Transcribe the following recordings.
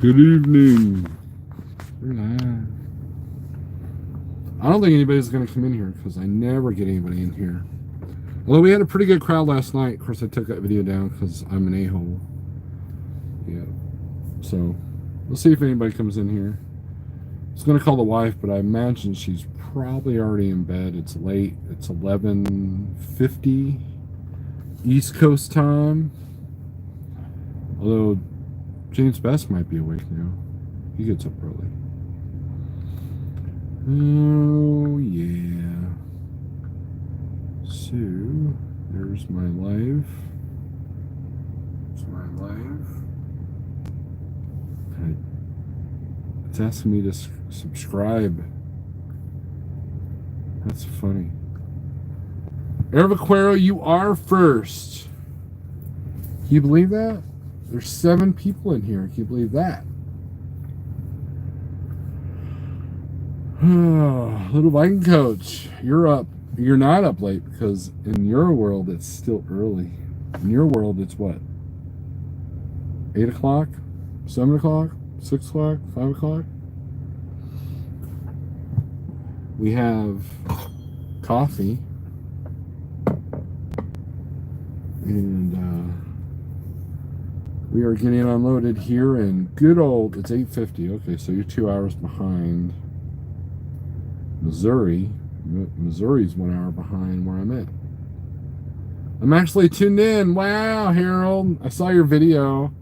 Good evening. Relax. I don't think anybody's going to come in here because I never get anybody in here. Although we had a pretty good crowd last night. Of course, I took that video down because I'm an a-hole. Yeah. So, we'll see if anybody comes in here. I was going to call the wife, but I imagine she's probably already in bed. It's late. It's 11:50 East Coast time. Although James Best might be awake now. He gets up early. Oh, yeah. So, there's my live. It's my live. It's asking me to subscribe. That's funny. Ervaquero, you are first. Can you believe that? There's 7 people in here. Can you believe that? Little Viking Coach, you're up. You're not up late because in your world it's still early. In your world it's what? 8 o'clock? 7 o'clock? 6 o'clock? 5 o'clock? We have coffee. And we are getting unloaded here in good old, it's 8:50. Okay, so you're 2 hours behind Missouri. Missouri's 1 hour behind where I'm at. I'm actually tuned in. Wow, Harold. I saw your video.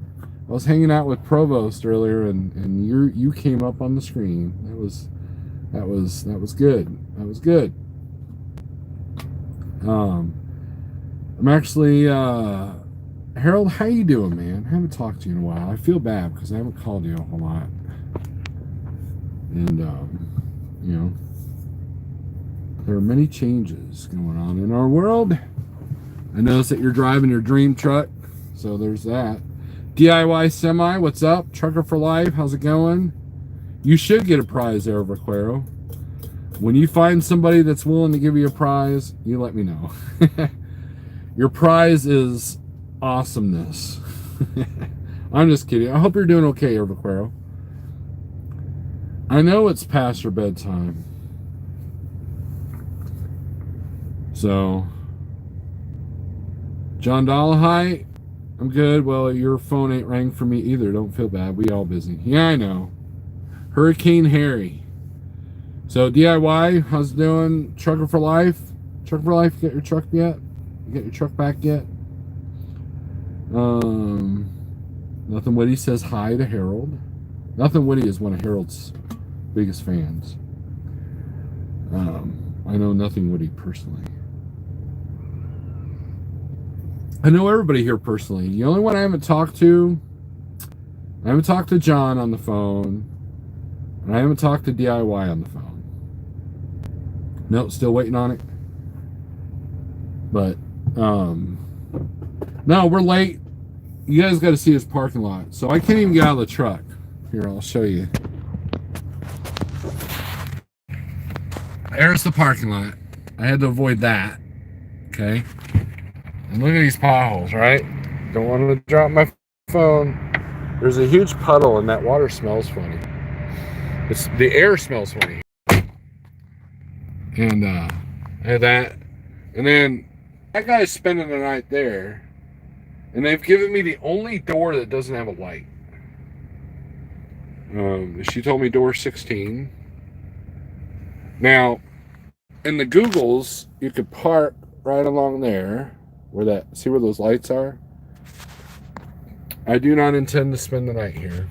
I was hanging out with Provost earlier and you came up on the screen. That was good. That was good. I'm actually Harold, how you doing, man? I haven't talked to you in a while. I feel bad because I haven't called you a whole lot. And you know, there are many changes going on in our world. I noticed that you're driving your dream truck, so there's that. DIY Semi, what's up? Trucker for Life, how's it going? You should get a prize there, Vaquero. When you find somebody that's willing to give you a prize, you let me know. Your prize is awesomeness. I'm just kidding. I hope you're doing okay, Vaquero. I know it's past your bedtime. So, John Dollarhigh, I'm good. Well, your phone ain't rang for me either. Don't feel bad. We all busy. Yeah, I know. Hurricane Harry. So, DIY, how's it doing? Trucker for Life? Trucker for Life, you got your truck yet? You got your truck back yet? Nothing Witty says hi to Harold. Nothing Witty is one of Harold's biggest fans. I know Nothing Witty personally. I know everybody here personally. The only one I haven't talked to John on the phone, and I haven't talked to DIY on the phone. No, still waiting on it. But, no, we're late. You guys got to see his parking lot. So I can't even get out of the truck. Here, I'll show you. There's the parking lot. I had to avoid that. Okay. And look at these potholes, right? Don't want to drop my phone. There's a huge puddle and that water smells funny. The air smells funny. And I had that. And then that guy's spending the night there. And they've given me the only door that doesn't have a light. She told me door 16. Now, in the Googles, you could park right along there. See where those lights are? I do not intend to spend the night here.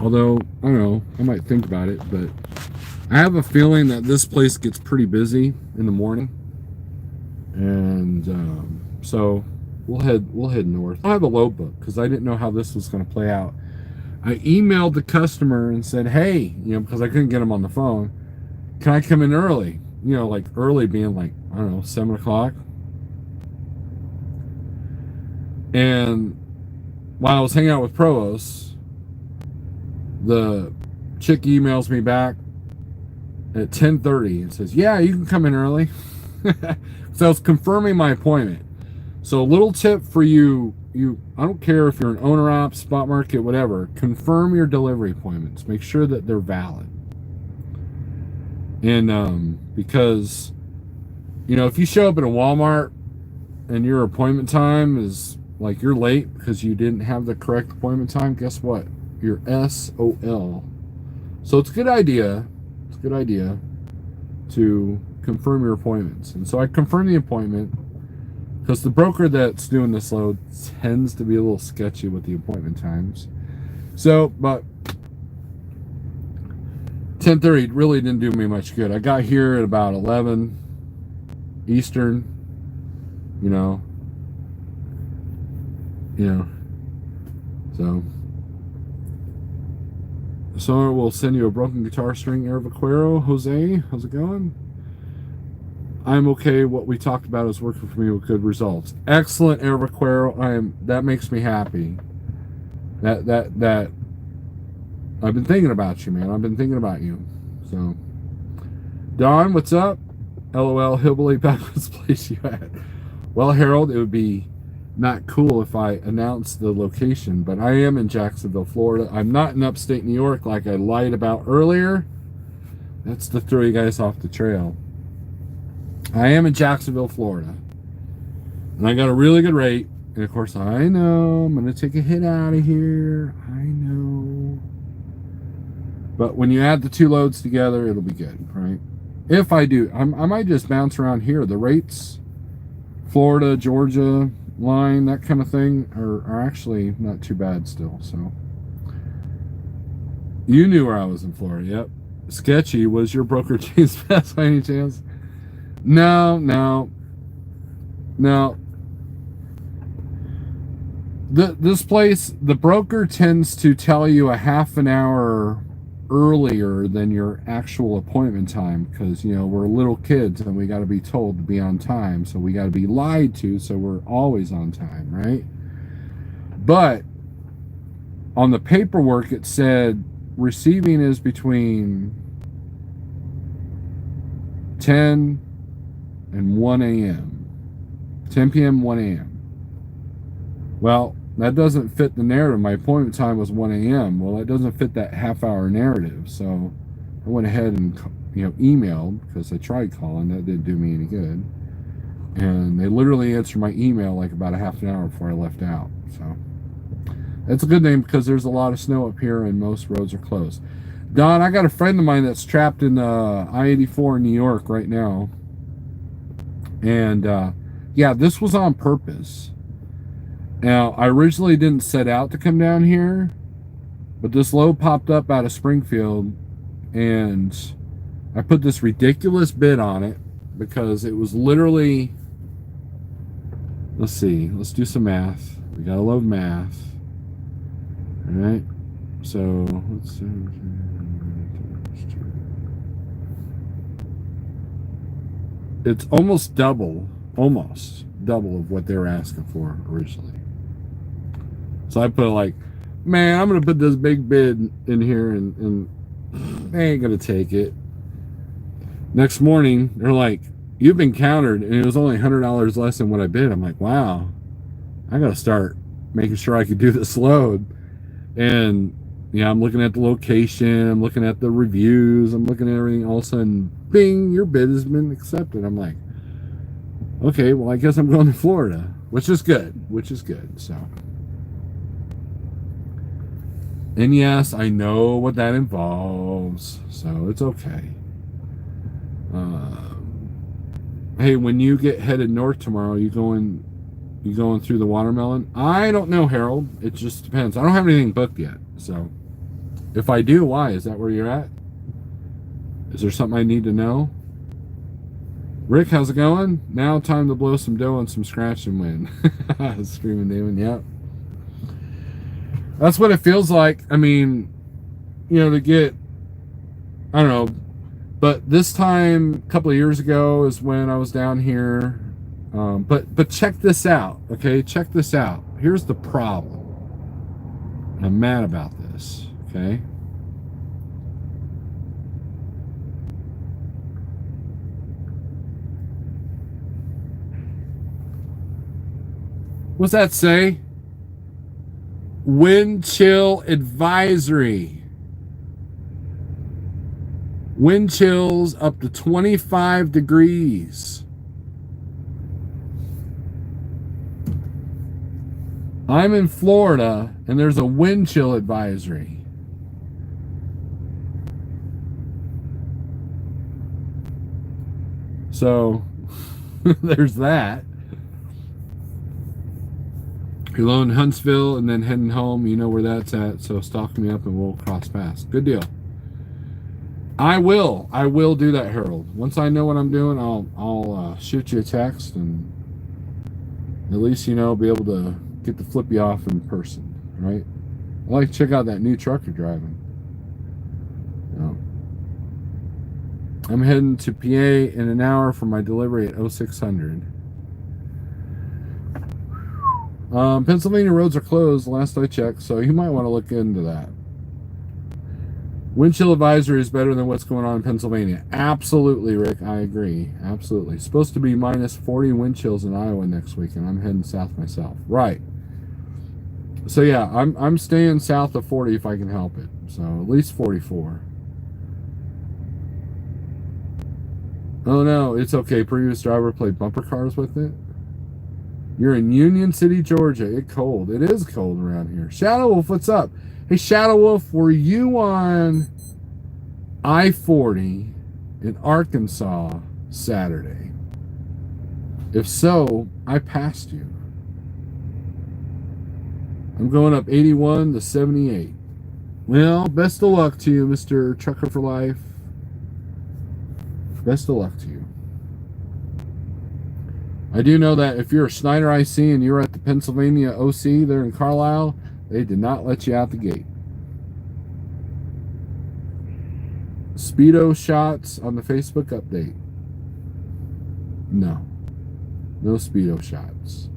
Although, I don't know, I might think about it, but I have a feeling that this place gets pretty busy in the morning. And so we'll head north. I'll have a load book because I didn't know how this was going to play out. I emailed the customer and said, hey, because I couldn't get him on the phone, can I come in early? Like early being like, I don't know, 7 o'clock. And while I was hanging out with Provost, the chick emails me back at 10:30 and says, yeah, you can come in early. So I was confirming my appointment. So a little tip for you I don't care if you're an owner op, spot market, whatever, confirm your delivery appointments. Make sure that they're valid. And because, if you show up at a Walmart and your appointment time is like you're late because you didn't have the correct appointment time, guess what? You're SOL. So it's a good idea. It's a good idea to confirm your appointments. And so I confirmed the appointment because the broker that's doing this load tends to be a little sketchy with the appointment times. So, but 10:30 really didn't do me much good. I got here at about 11 Eastern, so we'll send you a broken guitar string air vaquero. Jose, how's it going? I'm okay. What we talked about is working for me with good results. Excellent, air vaquero. That makes me happy. That I've been thinking about you, man. I've been thinking about you. So, Don, what's up? LOL, hillbilly backwards place you at. Well, Harold, it would be not cool if I announced the location, but I am in Jacksonville, Florida. I'm not in upstate New York like I lied about earlier. That's to throw you guys off the trail. I am in Jacksonville, Florida. And I got a really good rate. And of course, I know I'm going to take a hit out of here. I know. But when you add the two loads together, it'll be good, right? If I do, I might just bounce around here. The rates, Florida, Georgia line, that kind of thing, are actually not too bad still. So you knew where I was in Florida. Yep. Sketchy. Was your broker James Bass by any chance? No. This place, the broker tends to tell you a half an hour earlier than your actual appointment time because, we're little kids and we got to be told to be on time. So we got to be lied to, so we're always on time, right? But on the paperwork, it said receiving is between 10 and 1 a.m. 10 p.m., 1 a.m. Well, that doesn't fit the narrative. My appointment time was 1 a.m. Well, that doesn't fit that half-hour narrative. So I went ahead and, emailed because I tried calling. That didn't do me any good. And they literally answered my email like about a half an hour before I left out. So that's a good thing because there's a lot of snow up here and most roads are closed. Don, I got a friend of mine that's trapped in I-84 in New York right now. And, yeah, this was on purpose. Now, I originally didn't set out to come down here, but this load popped up out of Springfield, and I put this ridiculous bid on it because it was literally, let's see, let's do some math. We gotta love math. All right, so let's see. It's almost double of what they were asking for originally. So I put like, man, I'm going to put this big bid in here and they ain't going to take it. Next morning, they're like, you've been countered, and it was only $100 less than what I bid. I'm like, wow, I got to start making sure I could do this load. And I'm looking at the location, I'm looking at the reviews, I'm looking at everything. All of a sudden, bing, your bid has been accepted. I'm like, okay, well, I guess I'm going to Florida, which is good. So, and yes, I know what that involves, so it's okay. Hey, when you get headed north tomorrow, you going through the watermelon? I don't know, Harold. It just depends. I don't have anything booked yet, so if I do, why? Is that where you're at? Is there something I need to know? Rick, how's it going? Now time to blow some dough on some scratch and win. Screaming Damon, yep. That's what it feels like. I mean, to get, I don't know, but this time, a couple of years ago is when I was down here. But check this out, okay? Check this out. Here's the problem. I'm mad about this, okay? What's that say? Wind chill advisory. Wind chills up to 25 degrees. I'm in Florida, and there's a wind chill advisory. So, there's that. You're low in Huntsville and then heading home. You know where that's at, so stalk me up and we'll cross paths. Good deal. I will do that, Harold. Once I know what I'm doing, I'll shoot you a text, and at least, you know, be able to get to flip you off in person, right? I like to check out that new truck you're driving. You know. I'm heading to PA in an hour for my delivery at 0600. Pennsylvania roads are closed last I checked, so you might want to look into that. Wind chill advisory is better than what's going on in Pennsylvania. Absolutely, Rick. I agree. Absolutely. It's supposed to be minus 40 wind chills in Iowa next week, and I'm heading south myself. Right. So yeah, I'm staying south of 40 if I can help it. So at least 44. Oh no, it's okay. Previous driver played bumper cars with it. You're in Union City, Georgia. It's cold. It is cold around here. Shadow Wolf, what's up? Hey, Shadow Wolf, were you on I-40 in Arkansas Saturday? If so, I passed you. I'm going up 81 to 78. Well, best of luck to you, Mr. Trucker for Life. Best of luck to you. I do know that if you're a Schneider IC and you're at the Pennsylvania OC there in Carlisle, they did not let you out the gate. Speedo shots on the Facebook update. No. No Speedo shots.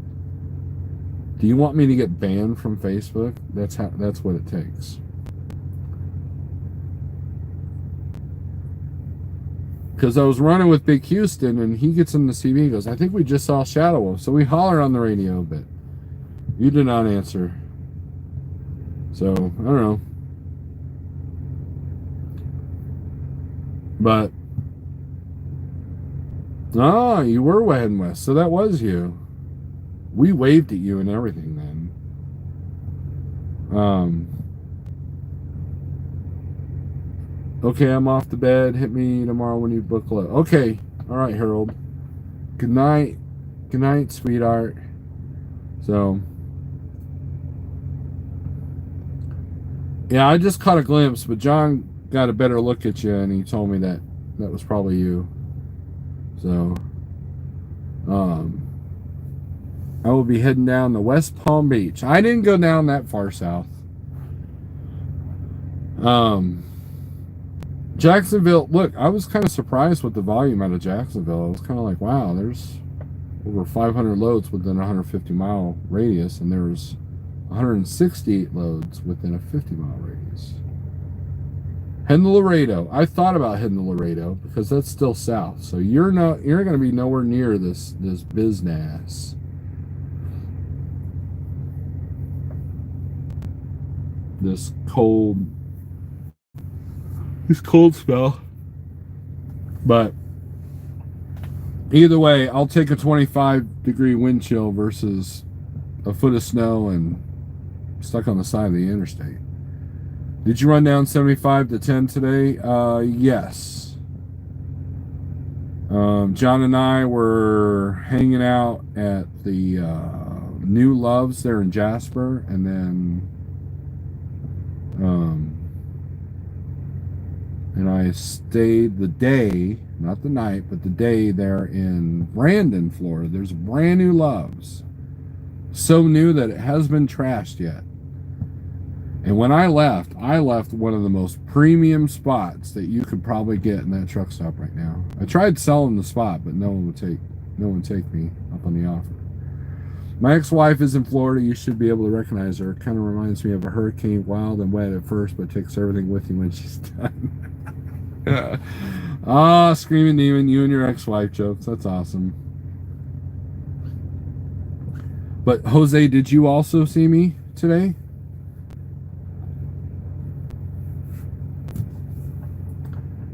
Do you want me to get banned from Facebook? That's what it takes. Because I was running with Big Houston, and he gets in the CV and goes, I think we just saw Shadow Wolf. So we holler on the radio, but you did not answer. So, I don't know. But, you were heading west, so that was you. We waved at you and everything then. Okay, I'm off to bed. Hit me tomorrow when you book low. Okay. All right, Harold. Good night. Good night, sweetheart. So, yeah, I just caught a glimpse, but John got a better look at you, and he told me that was probably you. So, I will be heading down to West Palm Beach. I didn't go down that far south. Jacksonville, look, I was kind of surprised with the volume out of Jacksonville. I was kind of like, wow, there's over 500 loads within a 150-mile radius, and there was 168 loads within a 50-mile radius. Heading to Laredo. I thought about heading to Laredo because that's still south. So you're going to be nowhere near this business. This cold spell. But either way, I'll take a 25-degree wind chill versus a foot of snow and stuck on the side of the interstate. Did you run down 75 to 10 today? Yes. John and I were hanging out at the New Loves there in Jasper, and then and I stayed the day, not the night, but the day there in Brandon, Florida. There's brand new Loves. So new that it hasn't been trashed yet. And when I left one of the most premium spots that you could probably get in that truck stop right now. I tried selling the spot, but no one would take me up on the offer. My ex-wife is in Florida. You should be able to recognize her. It kind of reminds me of a hurricane, wild and wet at first, but takes everything with you when she's done. Screaming demon, you and your ex-wife jokes. That's awesome. But Jose, did you also see me today?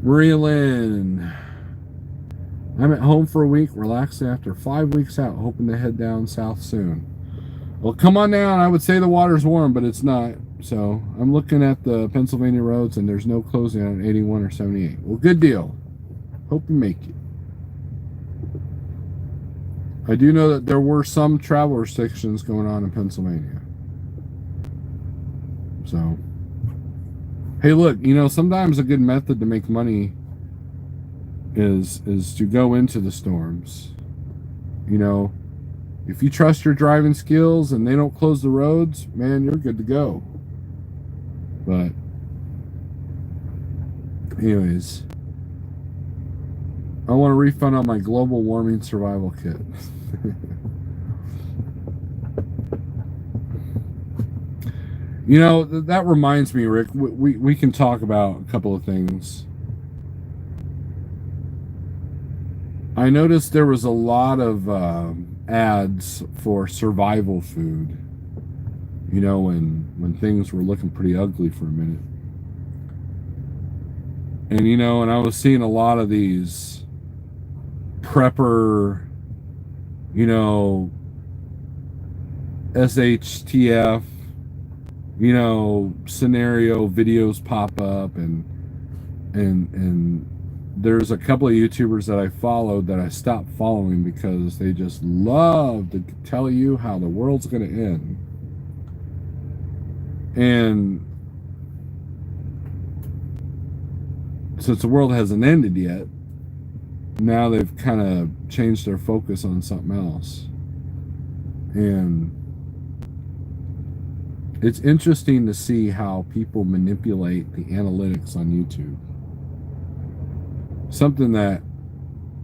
Maria Lynn. I'm at home for a week, relaxing after 5 weeks out, hoping to head down south soon. Well, come on down. I would say the water's warm, but it's not. So I'm looking at the Pennsylvania roads, and there's no closing on 81 or 78. Well, good deal. Hope you make it. I do know that there were some travel restrictions going on in Pennsylvania. So, hey, look, you know, sometimes a good method to make money is to go into the storms. You know, if you trust your driving skills and they don't close the roads, man, you're good to go. But anyways, I want a refund on my global warming survival kit. You know, that reminds me, Rick, we can talk about a couple of things. I noticed there was a lot of ads for survival food, you know, when things were looking pretty ugly for a minute. And, you know, and I was seeing a lot of these prepper, you know, SHTF, you know, scenario videos pop up, and there's a couple of YouTubers that I followed that I stopped following because they just love to tell you how the world's going to end. And since the world hasn't ended yet, now they've kind of changed their focus on something else. And it's interesting to see how people manipulate the analytics on YouTube. Something that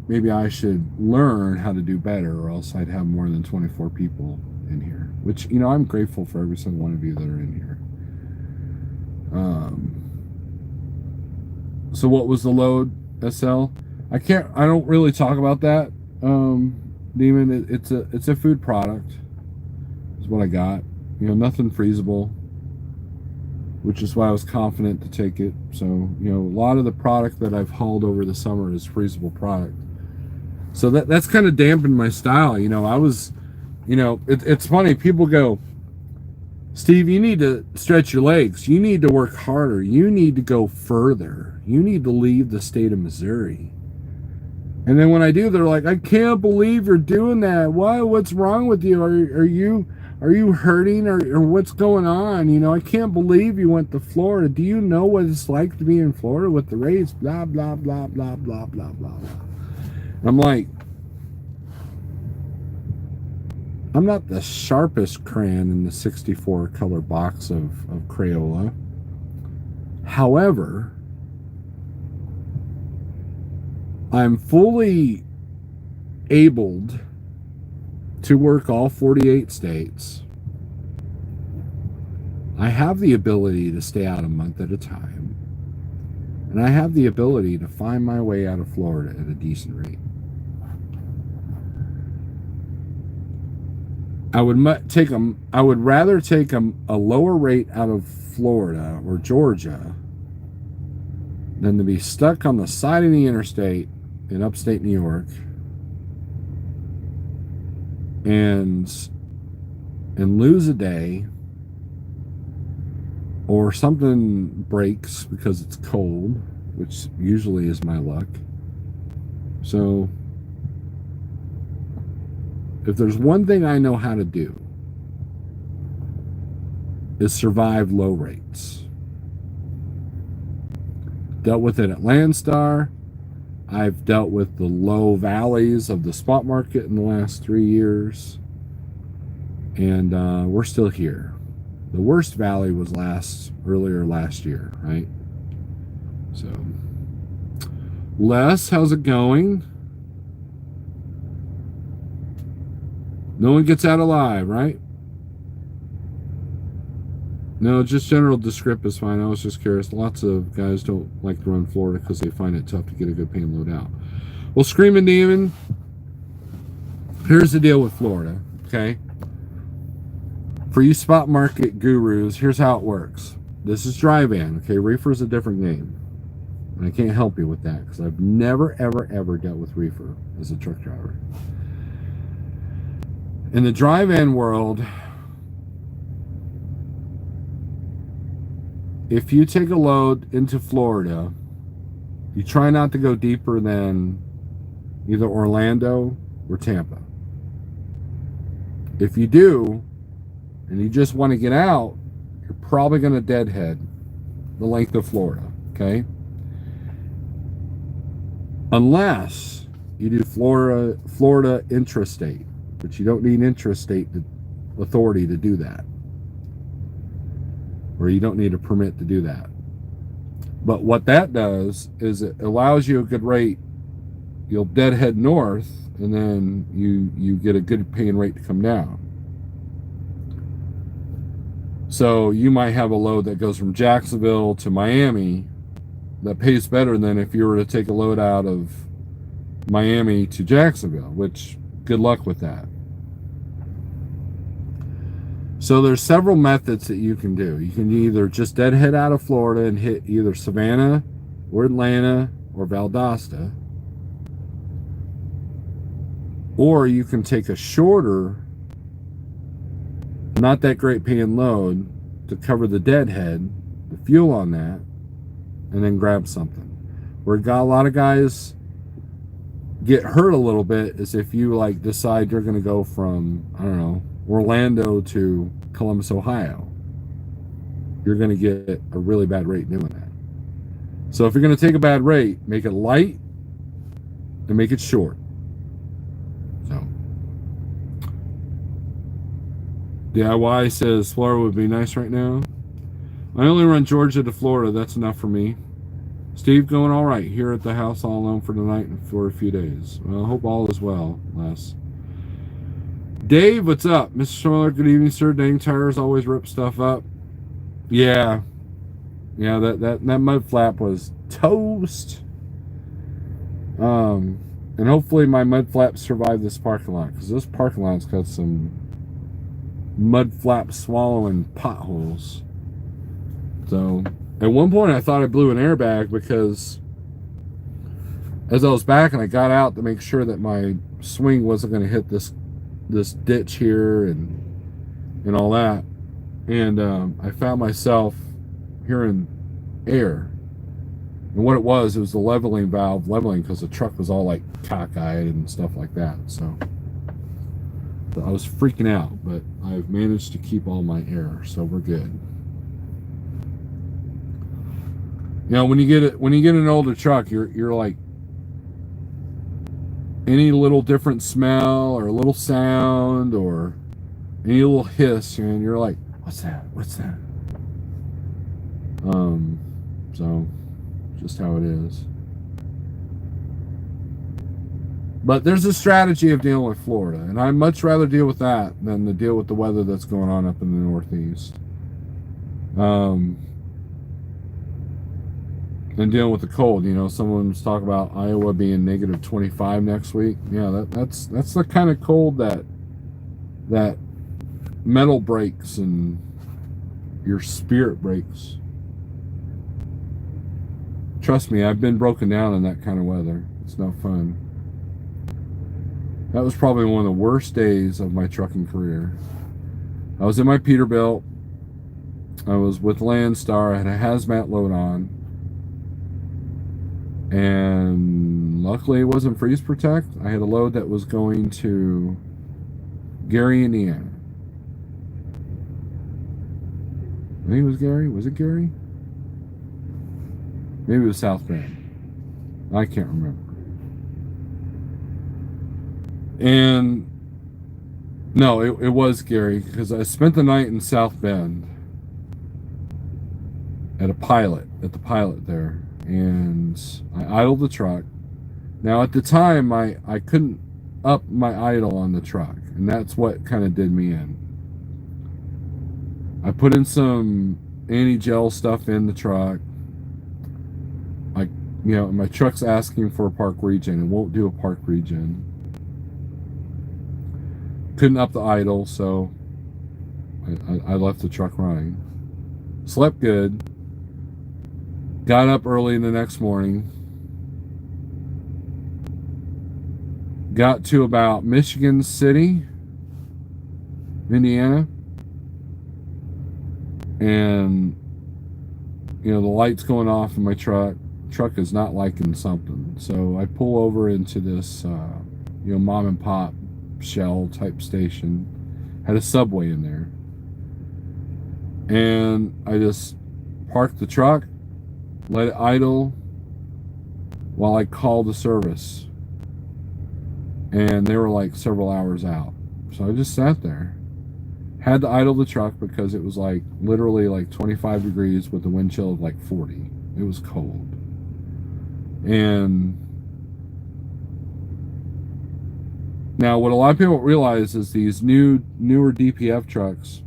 maybe I should learn how to do better, or else I'd have more than 24 people in here. Which, you know, I'm grateful for every single one of you that are in here. So what was the load, SL? I don't really talk about that, Demon. It's a food product. Is what I got. You know, nothing freezable, which is why I was confident to take it. So, you know, a lot of the product that I've hauled over the summer is freezable product. So that's kind of dampened my style. You know, I was, you know, it's funny. People go, Steve, you need to stretch your legs. You need to work harder. You need to go further. You need to leave the state of Missouri. And then when I do, they're like, I can't believe you're doing that. Why? What's wrong with you? Are you hurting, or what's going on? You know, I can't believe you went to Florida. Do you know what it's like to be in Florida with the rays? Blah, blah, blah, blah, blah, blah, blah, blah. I'm like, I'm not the sharpest crayon in the 64 color box of Crayola. However, I'm fully abled to work all 48 states. I have the ability to stay out a month at a time. And I have the ability to find my way out of Florida at a decent rate. I would rather take a lower rate out of Florida or Georgia than to be stuck on the side of the interstate in upstate New York and lose a day, or something breaks because it's cold, which usually is my luck. So if there's one thing I know how to do, is survive low rates. Dealt with it at Landstar. I've dealt with the low valleys of the spot market in the last 3 years. And we're still here. The worst valley was earlier last year, right? So, Les, how's it going? No one gets out alive, right? No, just general descript is fine. I was just curious. Lots of guys don't like to run Florida because they find it tough to get a good paying load out. Well, Screaming Demon, here's the deal with Florida, okay? For you spot market gurus, here's how it works. This is dry van, okay? Reefer's a different game, And I can't help you with that because I've never, ever, ever dealt with reefer as a truck driver. In the drive-in world, if you take a load into Florida, you try not to go deeper than either Orlando or Tampa. If you do, and you just want to get out, you're probably going to deadhead the length of Florida, okay? Unless you do Florida intrastate, but you don't need intrastate authority to do that. Or you don't need a permit to do that. But what that does is it allows you a good rate. You'll deadhead north, and then you get a good paying rate to come down. So you might have a load that goes from Jacksonville to Miami that pays better than if you were to take a load out of Miami to Jacksonville, which good luck with that. So there's several methods that you can do. You can either just deadhead out of Florida and hit either Savannah or Atlanta or Valdosta, or you can take a shorter, not that great paying load to cover the deadhead, the fuel on that, and then grab something. Where a lot of guys get hurt a little bit is if you like decide you're going to go from, I don't know, Orlando to Columbus, Ohio. You're going to get a really bad rate doing that. So if you're going to take a bad rate, make it light and make it short. So DIY says Florida would be nice right now. I only run Georgia to Florida. That's enough for me. Steve, going all right here at the house all alone for tonight and for a few days. Well, I hope all is well, Les. Dave, what's up? Mr. Schmoller, good evening, sir. Dang tires always rip stuff up. Yeah. Yeah, that mud flap was toast. And hopefully my mud flaps survive this parking lot, because this parking lot's got some mud flap swallowing potholes. So at one point I thought I blew an airbag, because as I was backing, I got out to make sure that my swing wasn't going to hit this ditch here and all that, and I found myself hearing air, and what it was the leveling valve leveling, because the truck was all like cockeyed and stuff like that. So I was freaking out, but I've managed to keep all my air, so we're good. You know, when you get an older truck, you're like, any little different smell or a little sound or any little hiss, and you're like, what's that? So just how it is. But there's a strategy of dealing with Florida, and I'd much rather deal with that than to deal with the weather that's going on up in the Northeast. And dealing with the cold. You know, someone's talking about Iowa being negative 25 next week. Yeah, that's the kind of cold that metal breaks and your spirit breaks. Trust me, I've been broken down in that kind of weather. It's no fun. That was probably one of the worst days of my trucking career. I was in my Peterbilt. I was with Landstar. I had a hazmat load on. And luckily it wasn't freeze protect. I had a load that was going to Gary, Indiana. I think it was Gary. Was it Gary? Maybe it was South Bend. I can't remember. And no, it was Gary, because I spent the night in South Bend at the pilot there. And I idled the truck. Now at the time I couldn't up my idle on the truck, and that's what kind of did me in. I put in some anti-gel stuff in the truck. My truck's asking for a park regen. It won't do a park regen. Couldn't up the idle, so I left the truck running. Slept good. Got up early the next morning. Got to about Michigan City, Indiana. And, you know, the light's going off in my truck. Truck is not liking something. So I pull over into this, you know, mom and pop Shell type station. Had a Subway in there. And I just parked the truck, let it idle while I called the service. And they were like several hours out. So I just sat there. Had to idle the truck because it was like literally like 25 degrees with a wind chill of like 40. It was cold. And now what a lot of people don't realize is these newer DPF trucks,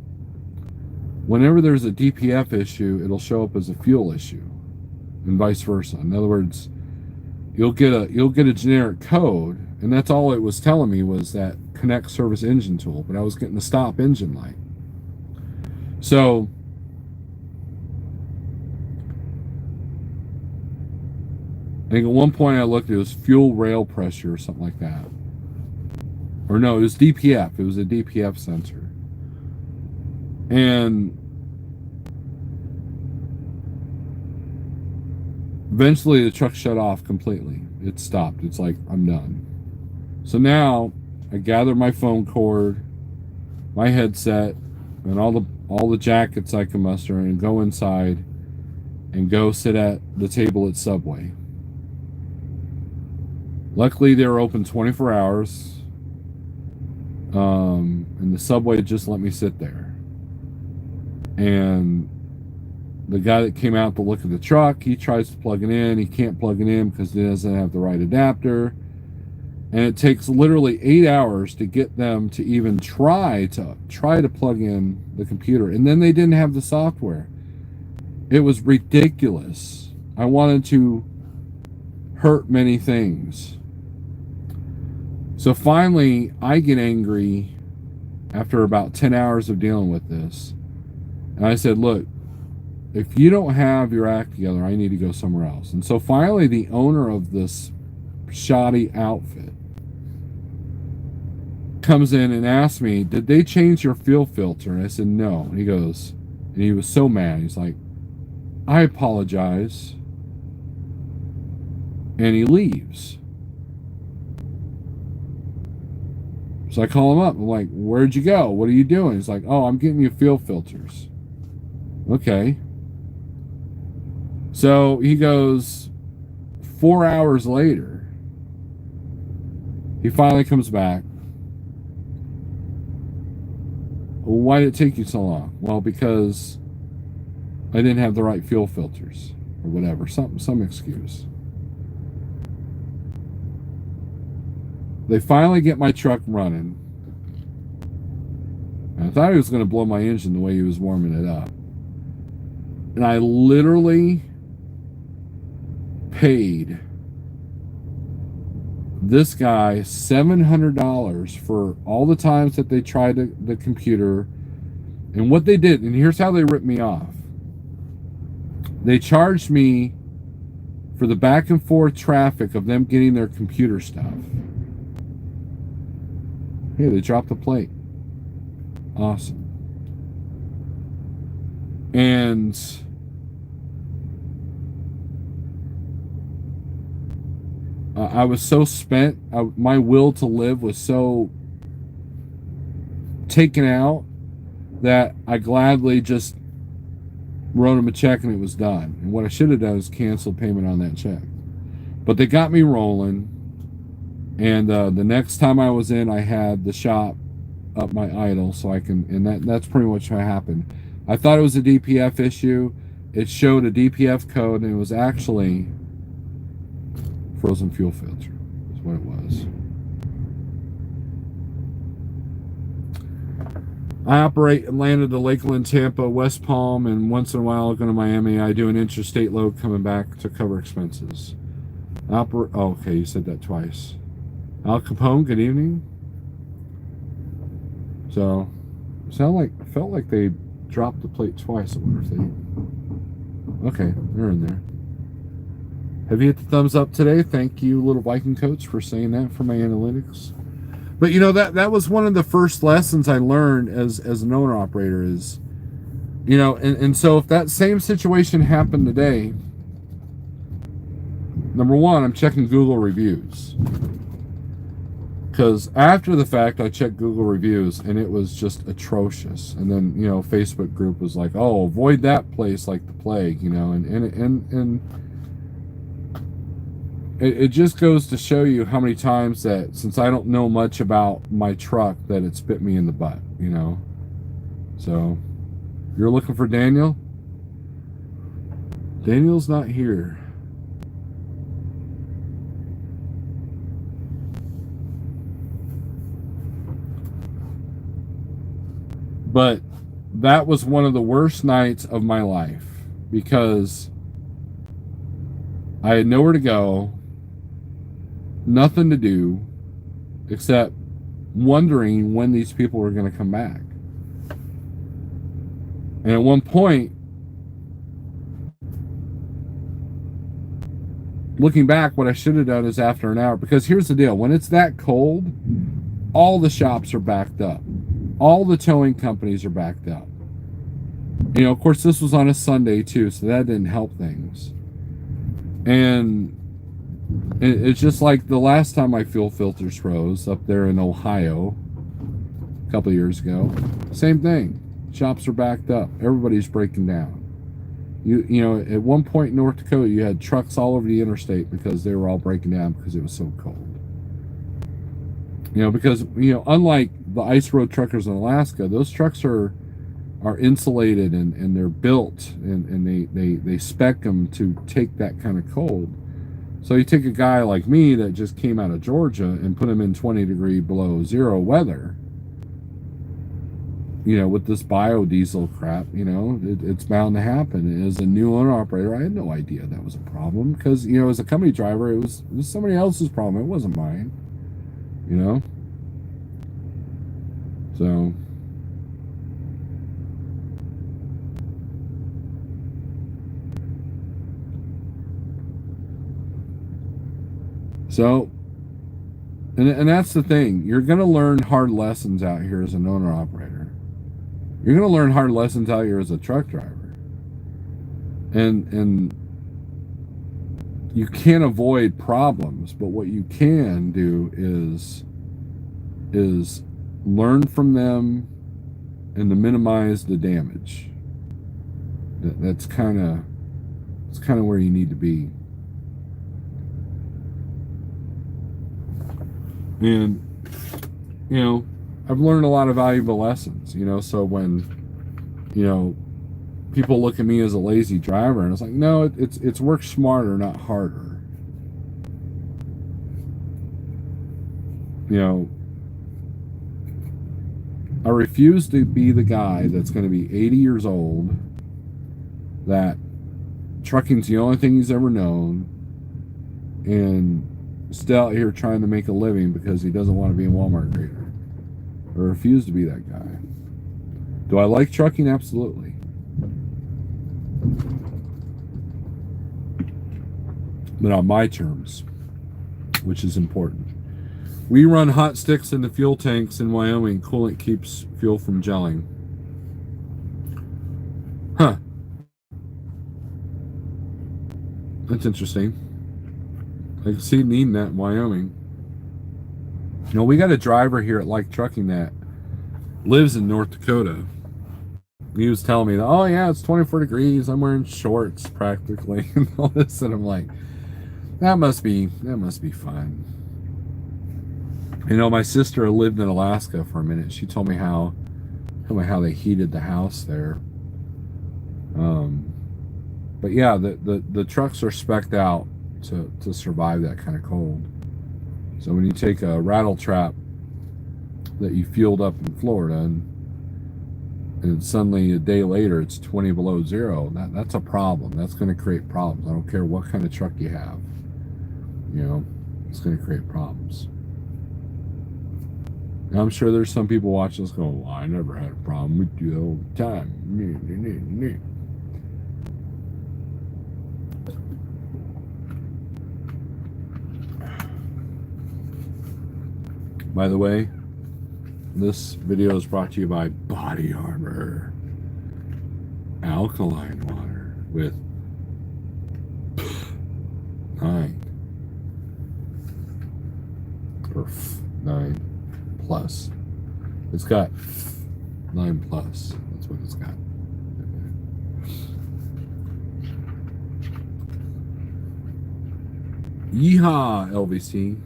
whenever there's a DPF issue, it'll show up as a fuel issue and vice versa. In other words, you'll get a generic code, and that's all it was telling me was that connect service engine tool, but I was getting the stop engine light. So I think at one point I looked, it was fuel rail pressure or something like that. Or no, it was DPF. It was a DPF sensor. And eventually the truck shut off completely. It stopped. It's like, I'm done. So now I gather my phone cord, my headset, and all the jackets I can muster and go inside and go sit at the table at Subway. Luckily, they were open 24 hours. And the Subway just let me sit there. And the guy that came out to look at the truck, he tries to plug it in. He can't plug it in because he doesn't have the right adapter. And it takes literally 8 hours to get them to even try to plug in the computer. And then they didn't have the software. It was ridiculous. I wanted to hurt many things. So finally, I get angry after about 10 hours of dealing with this. And I said, look, if you don't have your act together, I need to go somewhere else. And so finally, the owner of this shoddy outfit comes in and asks me, did they change your fuel filter? And I said, no. And he goes, and he was so mad. He's like, I apologize. And he leaves. So I call him up. I'm like, where'd you go? What are you doing? He's like, oh, I'm getting you fuel filters. Okay. So he goes, 4 hours later, he finally comes back. Well, why did it take you so long? Well, because I didn't have the right fuel filters or whatever, some excuse. They finally get my truck running. And I thought he was going to blow my engine the way he was warming it up. And I literally paid this guy $700 for all the times that they tried the computer. And what they did, and here's how they ripped me off. They charged me for the back and forth traffic of them getting their computer stuff. Hey, they dropped the plate. Awesome. And I was so spent. My will to live was so taken out that I gladly just wrote him a check and it was done. And what I should have done is cancel payment on that check. But they got me rolling. And the next time I was in, I had the shop up my idle so I can, and that's pretty much what happened. I thought it was a DPF issue. It showed a DPF code, and it was actually frozen fuel filter is what it was. I operate Atlanta to Lakeland, Tampa, West Palm, and once in a while I go to Miami. I do an interstate load coming back to cover expenses. Oh, okay, you said that twice. Al Capone, good evening. So, I felt like they dropped the plate twice. I wonder if they... Okay, they're in there. Have you hit the thumbs up today? Thank you, little Viking coach, for saying that for my analytics. But you know, that was one of the first lessons I learned as an owner operator is, you know, and so if that same situation happened today, number one, I'm checking Google reviews. Because after the fact, I checked Google reviews and it was just atrocious. And then, you know, Facebook group was like, oh, avoid that place like the plague, you know, and it just goes to show you how many times that, since I don't know much about my truck, that it's bit me in the butt, you know. So, you're looking for Daniel? Daniel's not here. But that was one of the worst nights of my life because I had nowhere to go, nothing to do, except wondering when these people were going to come back. And at one point, looking back, what I should have done is after an hour, because here's the deal. When it's that cold, all the shops are backed up. All the towing companies are backed up. You know, of course, this was on a Sunday too, so that didn't help things. And it's just like the last time my fuel filters froze up there in Ohio a couple of years ago. Same thing. Shops are backed up. Everybody's breaking down. You know, at one point in North Dakota, you had trucks all over the interstate because they were all breaking down because it was so cold. You know, because, you know, unlike the ice road truckers in Alaska, those trucks are insulated and they're built and they spec them to take that kind of cold. So you take a guy like me that just came out of Georgia and put him in 20 degree below zero weather, you know, with this biodiesel crap, you know, it's bound to happen. And as a new owner operator, I had no idea that was a problem because, you know, as a company driver, it was somebody else's problem. It wasn't mine. You know? So, and that's the thing. You're going to learn hard lessons out here as an owner operator. You're going to learn hard lessons out here as a truck driver. And you can't avoid problems, but what you can do is learn from them and to minimize the damage. That's kind of where you need to be. And you know, I've learned a lot of valuable lessons, you know, so when, you know, people look at me as a lazy driver, and it's like, no, it's work smarter, not harder. You know, I refuse to be the guy that's going to be 80 years old, that trucking's the only thing he's ever known, and still out here trying to make a living because he doesn't want to be a Walmart grader. I refuse to be that guy. Do I like trucking? Absolutely. But on my terms, which is important. We run hot sticks into fuel tanks in Wyoming. Coolant keeps fuel from gelling. Huh. That's interesting. I can see needing that in Wyoming. You know, we got a driver here at Like Trucking that lives in North Dakota. He was telling me, oh yeah, it's 24 degrees. I'm wearing shorts practically and all this, and I'm like, that must be fun. You know, my sister lived in Alaska for a minute. She told me how they heated the house there. But yeah, the trucks are spec'd out to survive that kind of cold. So when you take a rattle trap that you fueled up in Florida and suddenly a day later it's 20 below zero, that's a problem. That's going to create problems. I don't care what kind of truck you have. You know, it's going to create problems. And I'm sure there's some people watching this going, well, I never had a problem with you all the time. By the way, this video is brought to you by Body Armor. Alkaline water with 9 or 9 plus. It's got 9 plus. That's what it's got. Yeehaw, LVC.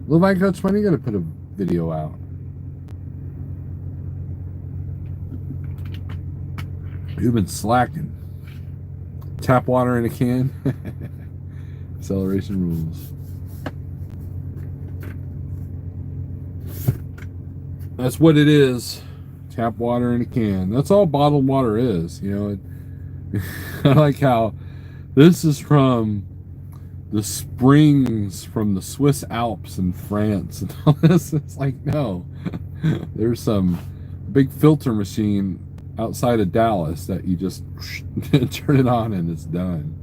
Little Mike Coach, when are you going to put a video out? You've been slacking. Tap water in a can. Acceleration rules. That's what it is. Tap water in a can. That's all bottled water is. You know, I like how this is from the springs from the Swiss Alps in France and all this. It's like, no. There's some big filter machine outside of Dallas that you just turn it on and it's done.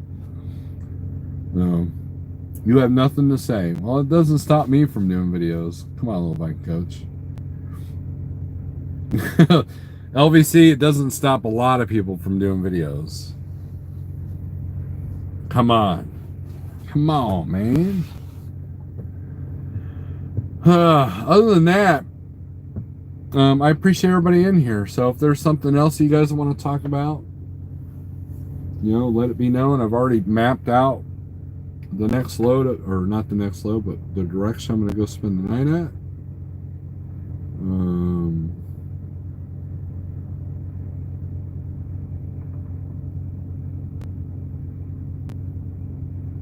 You have nothing to say. Well, it doesn't stop me from doing videos. Come on, little bike coach. LVC, it doesn't stop a lot of people from doing videos. Come on. Come on, man. Other than that, I appreciate everybody in here. So if there's something else you guys want to talk about, you know, let it be known. I've already mapped out the next load, or not the next load, but the direction I'm going to go spend the night at.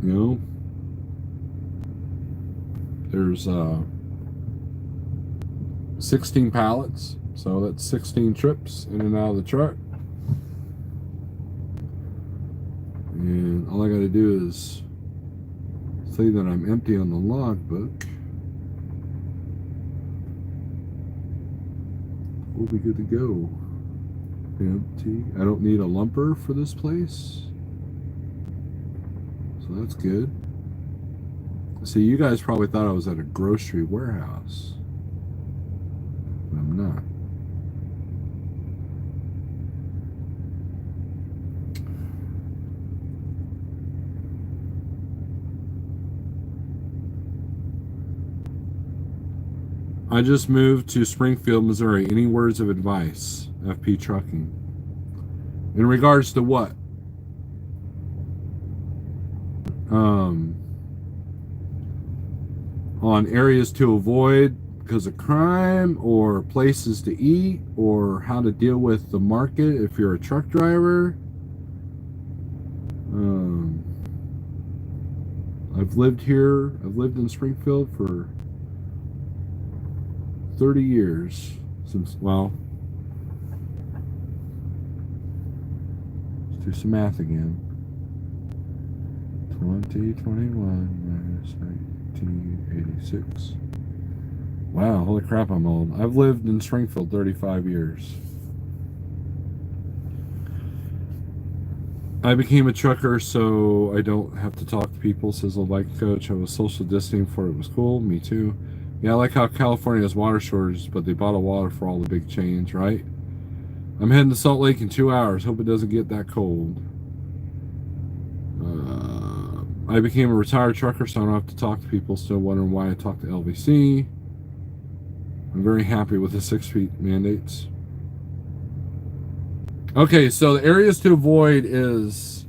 You know, there's 16 pallets, so that's 16 trips in and out of the truck. And all I got to do is say that I'm empty on the logbook. We'll be good to go. Empty. I don't need a lumper for this place, so that's good. See, you guys probably thought I was at a grocery warehouse. But I'm not. I just moved to Springfield, Missouri. Any words of advice? FP Trucking. In regards to what? On areas to avoid because of crime, or places to eat, or how to deal with the market if you're a truck driver. I've lived here. I've lived in Springfield for 30 years since, well, let's do some math again. 2021 minus 1986. Wow, holy crap, I'm old. I've lived in Springfield 35 years. I became a trucker so I don't have to talk to people, says the bike coach. I was social distancing before it was cool. Me too. Yeah, I like how California has water shortages, but they bottle water for all the big chains, right? I'm heading to Salt Lake in 2 hours. Hope it doesn't get that cold. I became a retired trucker, so I don't have to talk to people. Still wondering why I talk to LVC. I'm very happy with the 6 feet mandates. Okay, so the areas to avoid is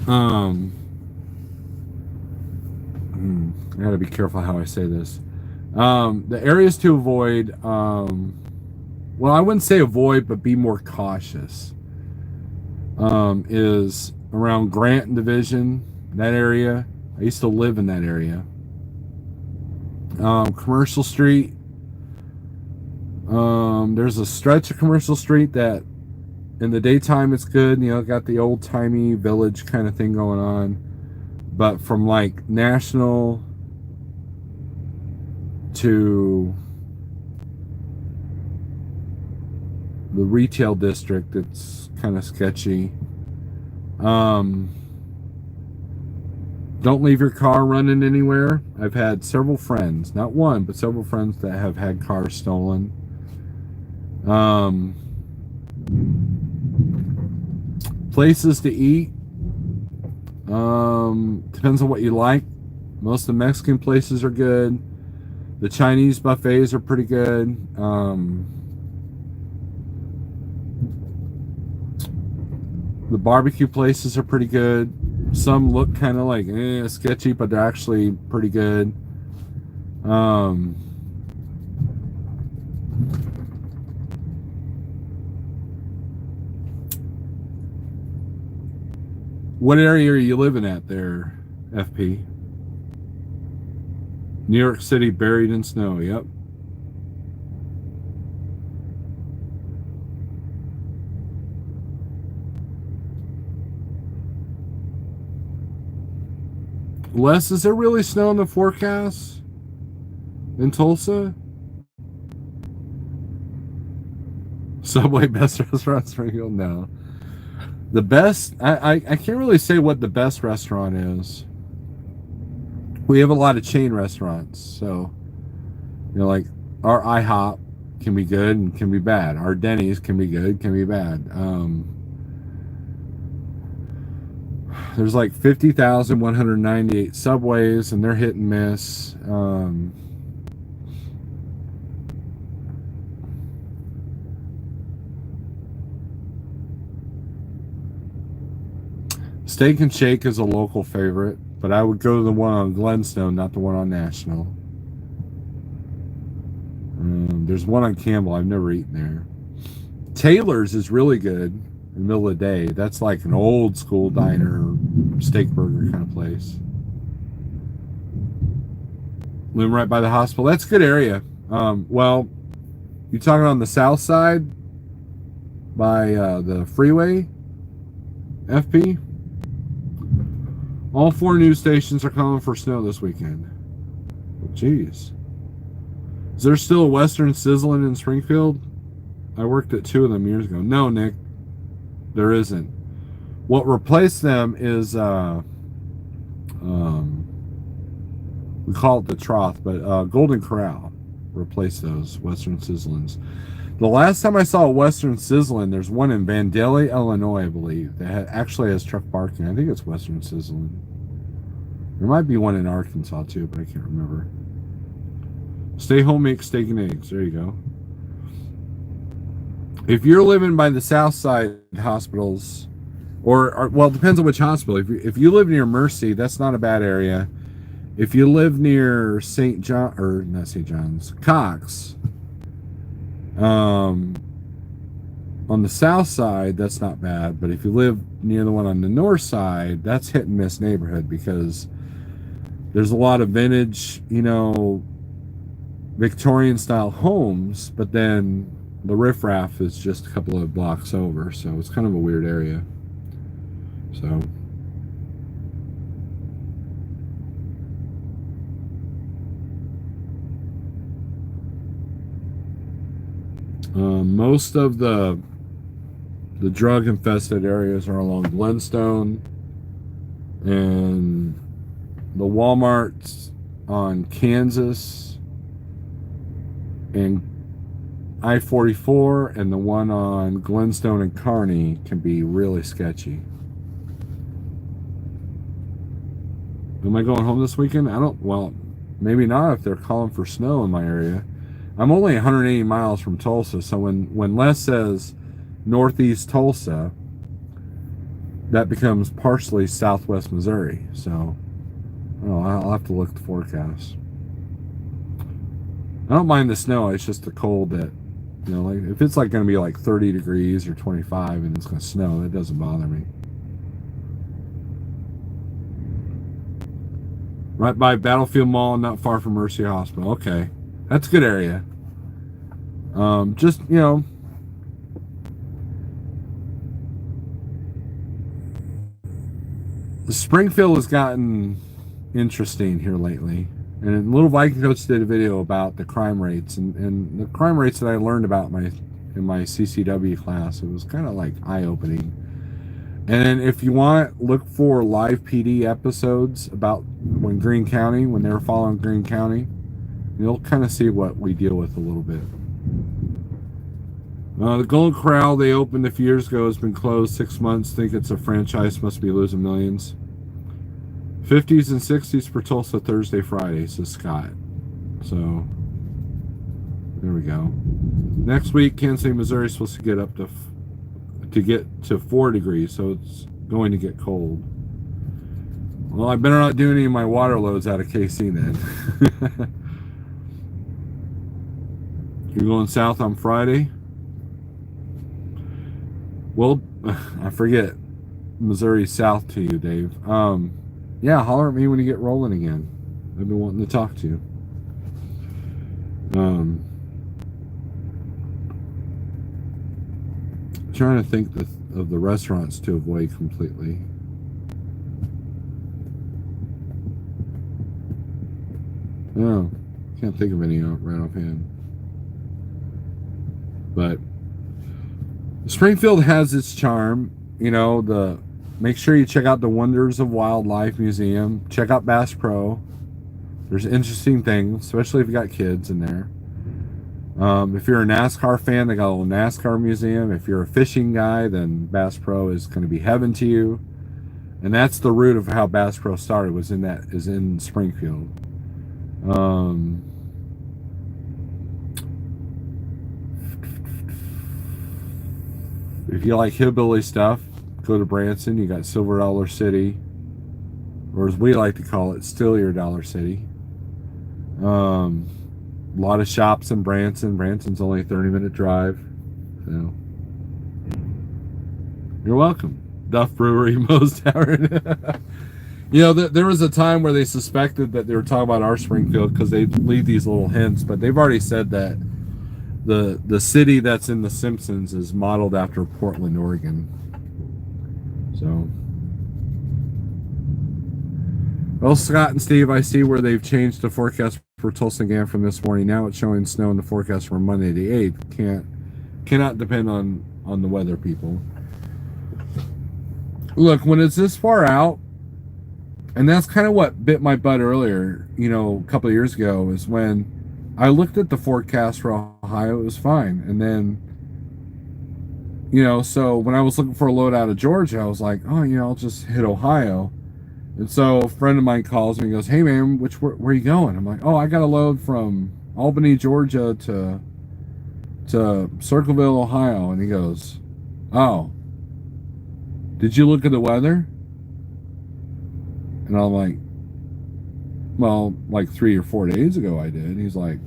I gotta be careful how I say this. The areas to avoid, well, I wouldn't say avoid, but be more cautious, is around Grant and Division, that area. I used to live in that area. Commercial Street. There's a stretch of Commercial Street that in the daytime it's good, you know, got the old-timey village kind of thing going on. But from like National to the retail district, it's kind of sketchy. The Don't leave your car running anywhere. I've had several friends, not one, but several friends that have had cars stolen. Places to eat. Depends on what you like. Most of the Mexican places are good. The Chinese buffets are pretty good. The barbecue places are pretty good. Some look kind of like sketchy, but they're actually pretty good. What area are you living at there, FP? New York City buried in snow. Yep. Les, is there really snow in the forecast in Tulsa? Subway best restaurant Springfield? No. The best, I can't really say what the best restaurant is. We have a lot of chain restaurants, so like our IHOP can be good and can be bad. Our Denny's can be good, can be bad. There's like 50,198 Subways, and they're hit and miss. Steak and Shake is a local favorite, but I would go to the one on Glenstone, not the one on National. There's one on Campbell. I've never eaten there. Taylor's is really good in the middle of the day. That's like an old school diner, steak burger kind of place. Live right by the hospital. That's a good area. Well, you talking on the south side by the freeway, FP? All 4 news stations are calling for snow this weekend. Jeez. Is there still a Western Sizzling in Springfield? I worked at 2 of them years ago. No, Nick, there isn't. What replaced them is we call it the Trough, but Golden Corral replaced those Western Sizzlings. The last time I saw a Western Sizzling, there's one in Vandalia, Illinois, I believe, that actually has truck parking. I think it's Western Sizzling. There might be one in Arkansas too, but I can't remember. Stay home, make steak and eggs. There you go. If you're living by the south side hospitals, or well, it depends on which hospital. If you live near Mercy, that's not a bad area. If you live near St. John, or not St. John's, Cox, on the south side, that's not bad. But if you live near the one on the north side, that's hit and miss neighborhood, because there's a lot of vintage, Victorian style homes, but then the riffraff is just a couple of blocks over, so it's kind of a weird area. So most of the drug infested areas are along Glenstone, and the Walmarts on Kansas and I-44, and the one on Glenstone and Kearney can be really sketchy. Am I going home this weekend? Well, maybe not if they're calling for snow in my area. I'm only 180 miles from Tulsa, so when Les says northeast Tulsa, that becomes partially southwest Missouri. So I'll have to look at the forecast. I don't mind the snow, it's just the cold that, like if it's like going to be like 30 degrees or 25 and it's going to snow, that doesn't bother me. Right by Battlefield Mall, not far from Mercy Hospital. Okay, that's a good area. Just, Springfield has gotten interesting here lately. And Little Viking Coach did a video about the crime rates, and the crime rates that I learned about in my CCW class. It was kind of like eye-opening. And then if you want, look for live PD episodes about when they were following Greene County. You'll kind of see what we deal with a little bit. The Golden Corral they opened a few years ago has been closed 6 months. Think it's a franchise, must be losing millions. 50s and 60s for Tulsa Thursday, Friday, says Scott. So there we go. Next week, Kansas City, Missouri is supposed to get up to 4 degrees, so it's going to get cold. Well, I better not do any of my water loads out of KC then. You're going south on Friday? Well, I forget. Missouri south to you, Dave. Yeah, holler at me when you get rolling again. I've been wanting to talk to you. Trying to think of the restaurants to avoid completely. No, can't think of any right offhand. But Springfield has its charm. You know, make sure you check out the Wonders of Wildlife Museum. Check out Bass Pro. There's interesting things, especially if you got kids in there. If you're a NASCAR fan, they got a little NASCAR museum. If you're a fishing guy, then Bass Pro is going to be heaven to you. And that's the root of how Bass Pro started, is in Springfield. If you like hillbilly stuff, go to Branson. You got Silver Dollar City, or as we like to call it, Still Your Dollar City. A lot of shops in Branson. Branson's only a 30-minute drive. So you're welcome. Duff Brewery, Moe's Tavern. You know, there was a time where they suspected that they were talking about our Springfield because they leave these little hints, but they've already said that the city that's in The Simpsons is modeled after Portland, Oregon. So, well, Scott and Steve, I see where they've changed the forecast for Tulsa again from this morning. Now it's showing snow in the forecast for Monday the 8th. Cannot depend on the weather, people. Look, when it's this far out, and that's kind of what bit my butt earlier, you know, a couple of years ago, is when I looked at the forecast for Ohio, it was fine. And then, you know, so when I was looking for a load out of Georgia, I was like, oh, you know, I'll just hit Ohio. And so a friend of mine calls me and goes, hey, man, where are you going? I'm like, oh, I got a load from Albany, Georgia to Circleville, Ohio. And he goes, oh, did you look at the weather? And I'm like, well, like 3 or 4 days ago I did. He's like,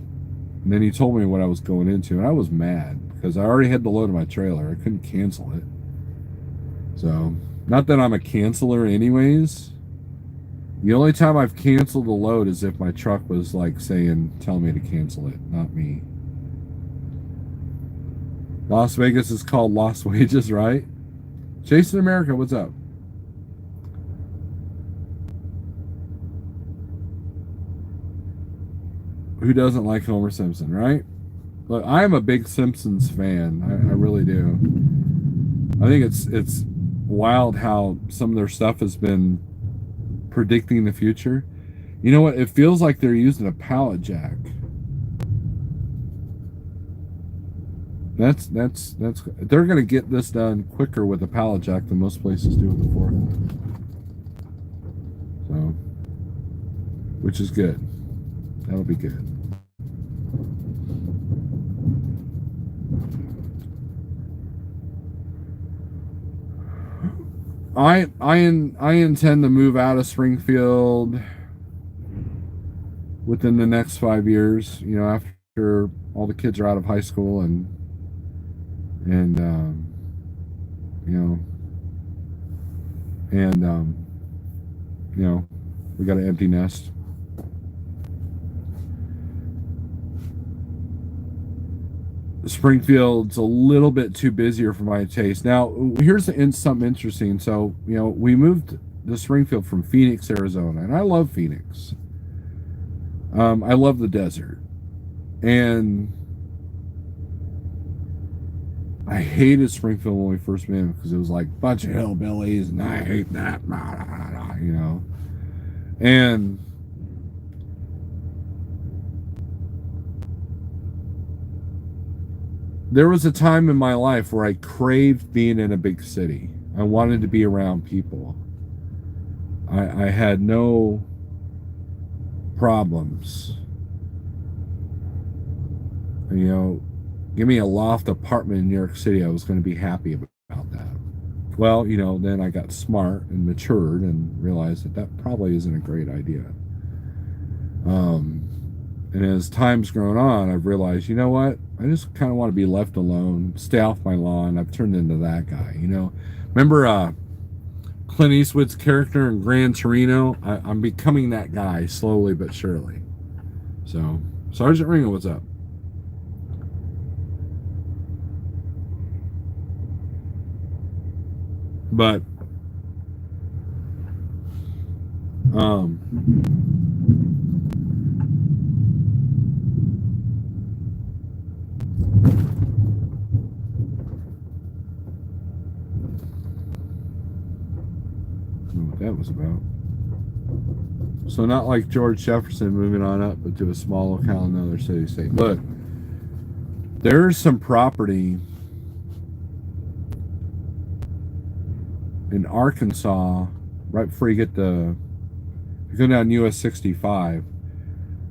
and then he told me what I was going into, and I was mad because I already had the load of my trailer. I couldn't cancel it. So, not that I'm a canceller anyways. The only time I've canceled a load is if my truck was like telling me to cancel it, not me. Las Vegas is called Lost Wages, right? Jason America, what's up? Who doesn't like Homer Simpson, right? Look, I'm a big Simpsons fan. I really do. I think it's wild how some of their stuff has been predicting the future. You know what? It feels like they're using a pallet jack. That's they're gonna get this done quicker with a pallet jack than most places do with a forklift. So, which is good. That'll be good. I intend to move out of Springfield within the next 5 years. You know, after all the kids are out of high school and we got an empty nest. Springfield's a little bit too busier for my taste. Now, here's something interesting. So, you know, we moved to Springfield from Phoenix, Arizona, and I love Phoenix. I love the desert. And I hated Springfield when we first moved because it was like a bunch of hillbillies, and I hate that, you know. And there was a time in my life where I craved being in a big city. I wanted to be around people. I had no problems. You know, give me a loft apartment in New York City, I was going to be happy about that. Well, you know, then I got smart and matured and realized that that probably isn't a great idea. And as time's grown on, I've realized, you know what? I just kind of want to be left alone, stay off my lawn. I've turned into that guy, you know. Remember Clint Eastwood's character in Gran Torino? I'm becoming that guy slowly but surely. So, Sergeant Ringo, what's up? But what that was about. So not like George Jefferson moving on up, but to a small locale in another city state. Look, there's some property in Arkansas right before you get you go down US 65.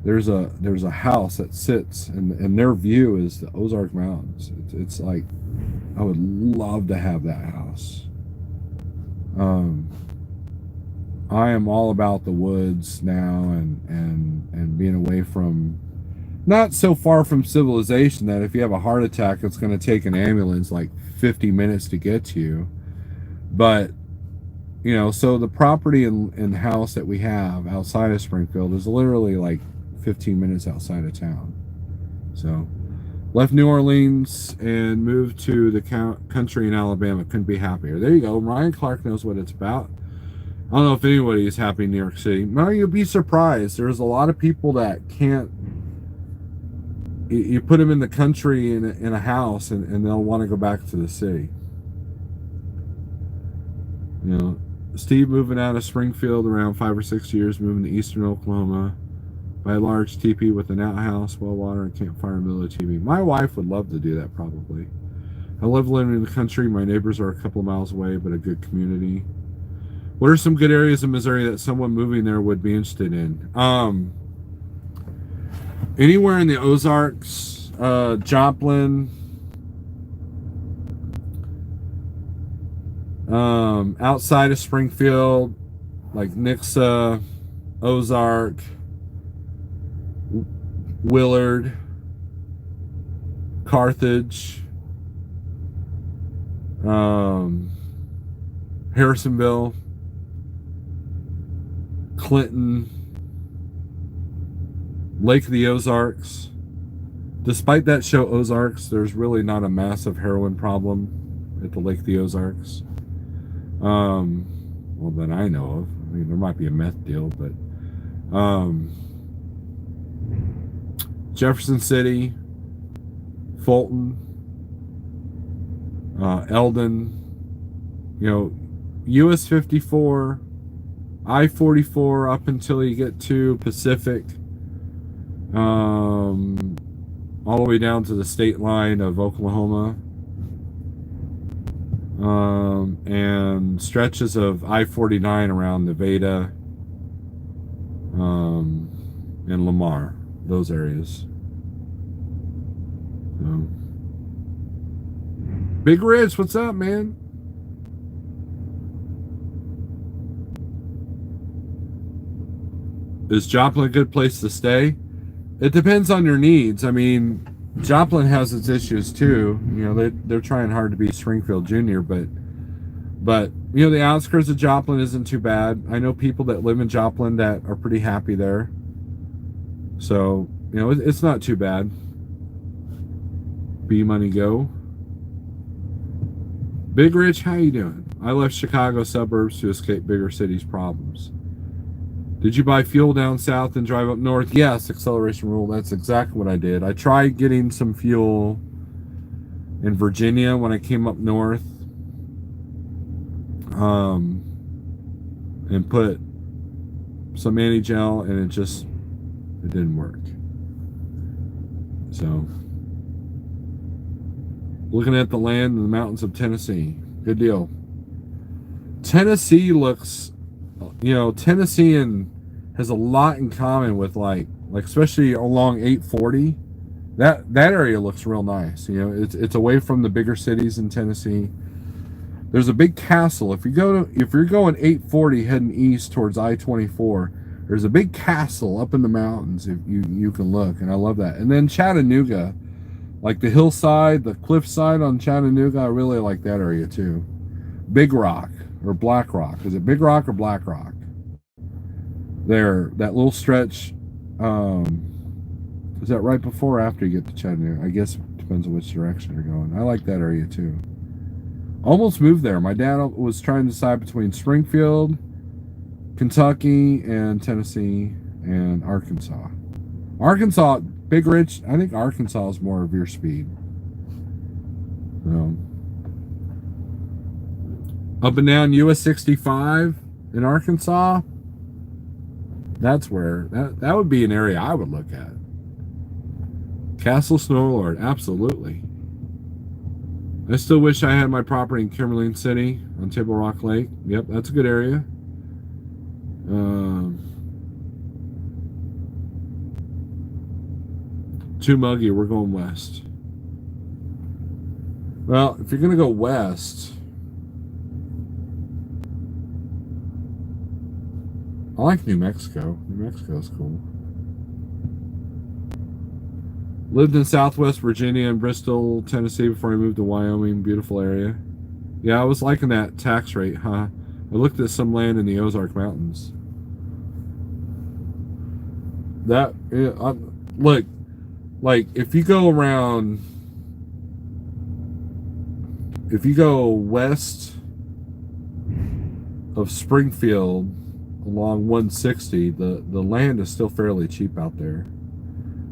There's a house that sits, and their view is the Ozark Mountains. It's like, I would love to have that house. I am all about the woods now, and being away from, not so far from civilization that if you have a heart attack, it's going to take an ambulance like 50 minutes to get to you. But, you know, so the property and house that we have outside of Springfield is literally like 15 minutes outside of town. So, left New Orleans and moved to the country in Alabama. Couldn't be happier. There you go. Ryan Clark knows what it's about. I don't know if anybody is happy in New York City. No, you'll be surprised. There's a lot of people that can't. You put them in the country in a house, and they'll want to go back to the city. You know, Steve moving out of Springfield around 5 or 6 years, moving to eastern Oklahoma, by a large teepee with an outhouse, well water, and campfire in the middle of TV. My wife would love to do that, probably. I love living in the country. My neighbors are a couple of miles away, but a good community. What are some good areas in Missouri that someone moving there would be interested in? Anywhere in the Ozarks, Joplin, outside of Springfield, like Nixa, Ozark, Willard, Carthage, Harrisonville, Clinton, Lake of the Ozarks. Despite that show Ozarks, there's really not a massive heroin problem at the Lake of the Ozarks. Well, that I know of. I mean, there might be a meth deal, but Jefferson City, Fulton, Eldon, you know, US 54, I-44 up until you get to Pacific, all the way down to the state line of Oklahoma, and stretches of I-49 around Nevada, and Lamar, those areas. So. Big Rich, what's up, man? Is Joplin a good place to stay? It depends on your needs. I mean, Joplin has its issues too. You know, they're trying hard to be Springfield Junior, but you know, the outskirts of Joplin isn't too bad. I know people that live in Joplin that are pretty happy there. So, you know, it's not too bad. B Money Go. Big Rich, how you doing? I left Chicago suburbs to escape bigger cities' problems. Did you buy fuel down south and drive up north? Yes, acceleration rule. That's exactly what I did. I tried getting some fuel in Virginia when I came up north, and put some anti-gel, and it didn't work. So, looking at the land in the mountains of Tennessee, good deal. Tennessee looks, Tennessee has a lot in common with like especially along 840. That area looks real nice. It's away from the bigger cities in Tennessee. There's a big castle. If you're going 840 heading east towards I-24, there's a big castle up in the mountains. If you can look, and I love that. And then Chattanooga, like the hillside, the cliffside on Chattanooga, I really like that area too. Big Rock or Black Rock. Is it Big Rock or Black Rock? There, that little stretch. Is that right before or after you get to Chattanooga? I guess it depends on which direction you're going. I like that area too. Almost moved there. My dad was trying to decide between Springfield, Kentucky, and Tennessee, and Arkansas. Arkansas, Big Rich, I think Arkansas is more of your speed. Up and down US 65 in Arkansas, that's where, that would be an area I would look at. Castle Snow Lord, absolutely. I still wish I had my property in Kimberlin City on Table Rock Lake. Yep, that's a good area. Too muggy, we're going west. Well, if you're going to go west, I like New Mexico. New Mexico's cool. Lived in Southwest Virginia and Bristol, Tennessee before I moved to Wyoming. Beautiful area. Yeah, I was liking that tax rate, huh? I looked at some land in the Ozark Mountains. Look, like if you go west of Springfield along 160, the land is still fairly cheap out there.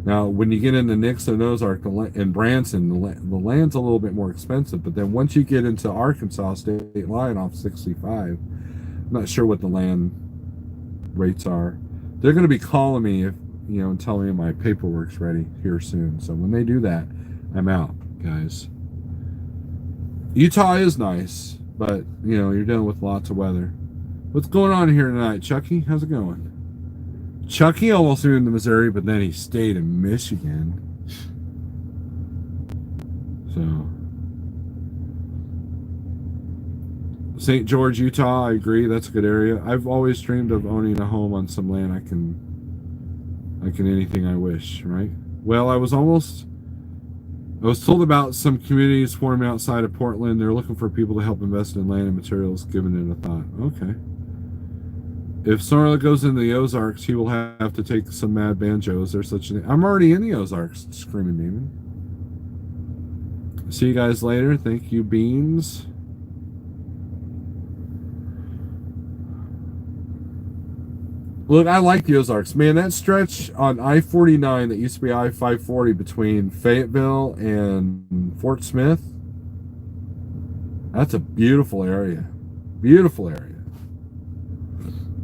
Now, when you get into Nixon, Ozark, and Branson, the land's a little bit more expensive. But then once you get into Arkansas state line off 65, I'm not sure what the land rates are. They're going to be calling me and telling me my paperwork's ready here soon. So when they do that, I'm out, guys. Utah is nice, but you're dealing with lots of weather. What's going on here tonight, Chucky? How's it going? Chucky almost moved to Missouri, but then he stayed in Michigan. So, St. George, Utah, I agree. That's a good area. I've always dreamed of owning a home on some land I can anything I wish, right? Well, I was told about some communities forming outside of Portland. They're looking for people to help invest in land and materials, giving it a thought. Okay. If Sorla goes into the Ozarks, he will have to take some mad banjos. There's such a... I'm already in the Ozarks, Screaming Demon. See you guys later. Thank you, Beans. Look, I like the Ozarks. Man, that stretch on I-49 that used to be I-540 between Fayetteville and Fort Smith, that's a beautiful area. Beautiful area.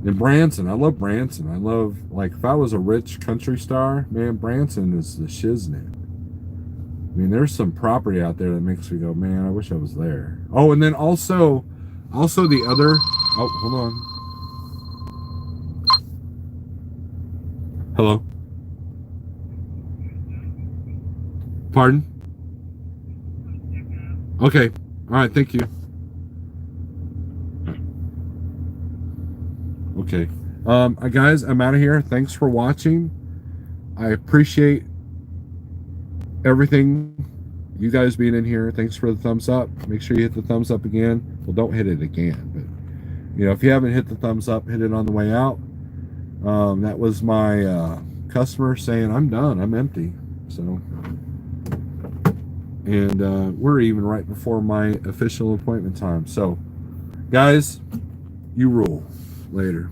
And Branson, I love Branson. I love, like, if I was a rich country star, man, Branson is the shiznit. I mean, there's some property out there that makes me go, man, I wish I was there. Oh, and then also the other, oh, hold on. Hello? Pardon? Okay. All right, thank you. Okay. Guys, I'm out of here. Thanks for watching. I appreciate everything. You guys being in here. Thanks for the thumbs up. Make sure you hit the thumbs up again. Well, don't hit it again, but if you haven't hit the thumbs up, hit it on the way out. That was my customer saying, I'm done, I'm empty. So, and we're even right before my official appointment time. So, guys, you rule. Later.